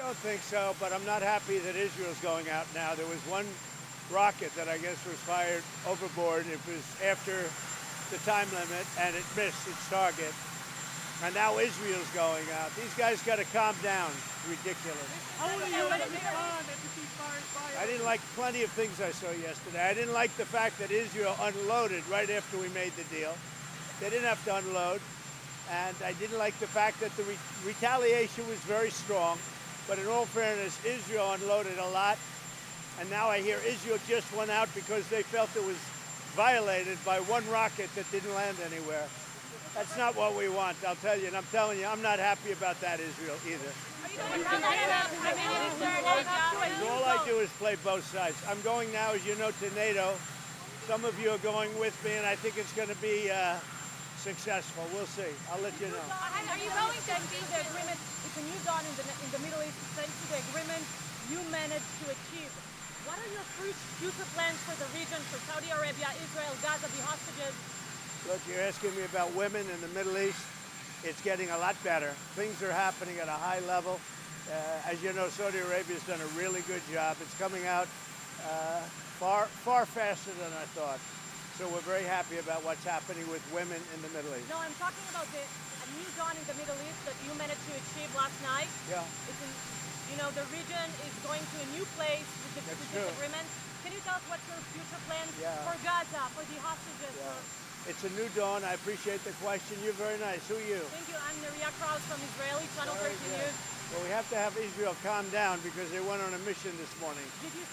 don't think so, but I'm not happy that Israel's going out now. There was one rocket that I guess was fired overboard. It was after the time limit, and it missed its target. And now Israel's going out. These guys got to calm down. Ridiculous. How will you respond if the ceasefire is fired? I didn't like plenty of things I saw yesterday. I didn't like the fact that Israel unloaded right after we made the deal. They didn't have to unload. And I didn't like the fact that the retaliation was very strong. But in all fairness, Israel unloaded a lot. And now I hear Israel just went out because they felt it was violated by one rocket that didn't land anywhere. That's not what we want, I'll tell you. And I'm telling you, I'm not happy about that, Israel, either. All I do is play both sides. I'm going now, as you know, to NATO. Some of you are going with me, and I think it's going to be successful. We'll see. I'll let you know. Are you going to see the agreement? It's a new dawn in the Middle East. Thanks to the agreement you managed to achieve. What are your future plans for the region, for Saudi Arabia, Israel, Gaza, the hostages? Look, you're asking me about women in the Middle East. It's getting a lot better. Things are happening at a high level. As you know, Saudi Arabia's done a really good job. It's coming out far faster than I thought. So we're very happy about what's happening with women in the Middle East. No, I'm talking about a new dawn in the Middle East that you managed to achieve last night. Yeah. The region is going to a new place with this agreement. Can you tell us what's your future plans for Gaza, for the hostages? Yeah. It's a new dawn. I appreciate the question. You're very nice. Who are you? Thank you. I'm Neria Kraus from Israeli Channel 13 News. Well, we have to have Israel calm down because they went on a mission this morning.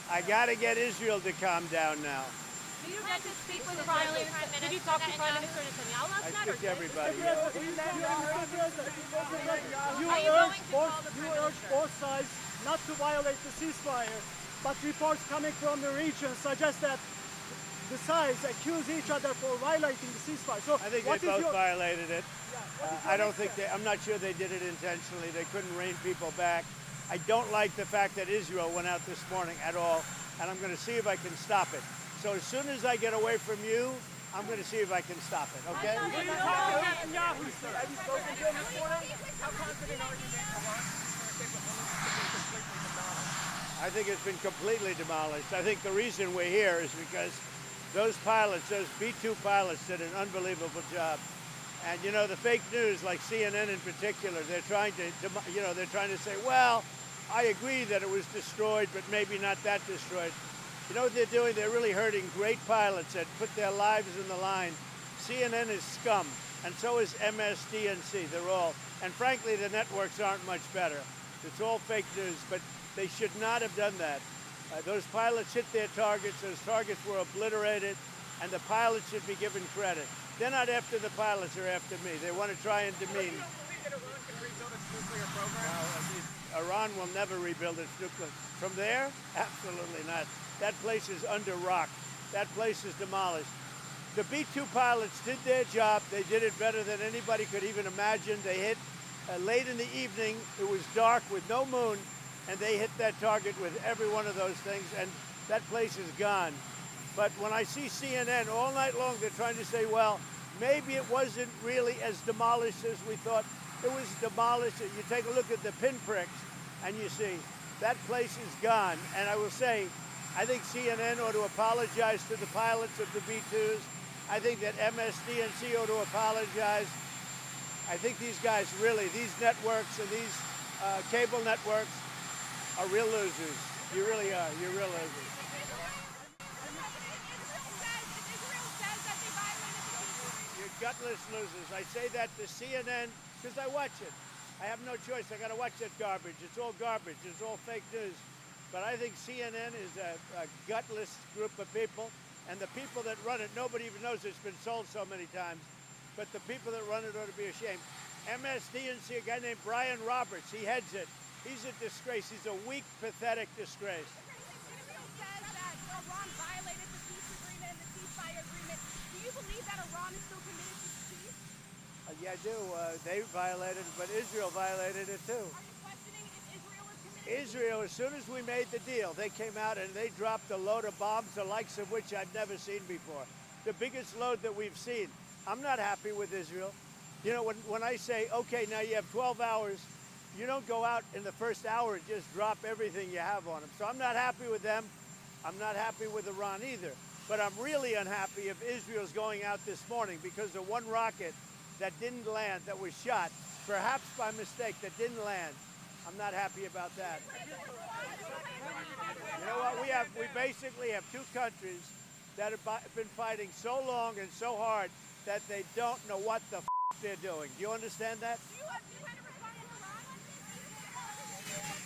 I got to get Israel to calm down now. Did you get to speak with the Prime Minister? Did you talk to Prime Minister Netanyahu last night? I speak to everybody. You urge both sides not to violate the ceasefire, but reports coming from the region suggest that the sides accuse each other for violating the ceasefire. So I think they both violated it. I'm not sure they did it intentionally. They couldn't rein people back. I don't like the fact that Israel went out this morning at all, and I'm going to see if I can stop it. So as soon as I get away from you, I'm going to see if I can stop it, okay? Have you spoken to him this morning? How confident are you that Iran is going to take the completely demolished? I think it's been completely demolished. I think the reason we're here is because those pilots, those B-2 pilots, did an unbelievable job. And you know, the fake news, like CNN in particular, they're trying to say, well, I agree that it was destroyed, but maybe not that destroyed. You know what they're doing? They're really hurting great pilots that put their lives in the line. CNN is scum, and so is MSDNC. They're all, and frankly, the networks aren't much better. It's all fake news, but they should not have done that. Those pilots hit their targets. Those targets were obliterated, and the pilots should be given credit. They're not after the pilots, they're after me. They want to try and demean. You don't believe that Iran can rebuild its nuclear program? No, Iran will never rebuild its nuclear. From there? Absolutely not. That place is under rock. That place is demolished. The B-2 pilots did their job. They did it better than anybody could even imagine. They hit late in the evening. It was dark with no moon, and they hit that target with every one of those things, and that place is gone. But when I see CNN all night long, they're trying to say, well, maybe it wasn't really as demolished as we thought. It was demolished. You take a look at the pinpricks, and you see that place is gone. And I will say, I think CNN ought to apologize to the pilots of the B-2s. I think that MSDNC ought to apologize. I think these guys really, these networks and these cable networks are real losers. You really are. You're real losers. You're gutless losers. I say that to CNN because I watch it. I have no choice. I got to watch that garbage. It's all garbage. It's all fake news. But I think CNN is a gutless group of people, and the people that run it, nobody even knows it's been sold so many times, but the people that run it ought to be ashamed. MSDNC, a guy named Brian Roberts, he heads it. He's a disgrace. He's a weak, pathetic disgrace. Israel says that Iran violated the peace agreement and the ceasefire agreement. Do you believe that Iran is still committed to peace? Yeah, I do. They violated it, but Israel violated it too. Are you questioning if Israel is committed? Israel, as soon as we made the deal, they came out and they dropped a load of bombs, the likes of which I've never seen before. The biggest load that we've seen. I'm not happy with Israel. You know, when I say, okay, now you have 12 hours You don't go out in the first hour and just drop everything you have on them. So I'm not happy with them. I'm not happy with Iran either. But I'm really unhappy if Israel's going out this morning because of one rocket that didn't land, that was shot, perhaps by mistake, that didn't land. I'm not happy about that. You know what? We basically have two countries that have been fighting so long and so hard that they don't know what the they're doing. Do you understand that? Do you have to respond to Iran on this?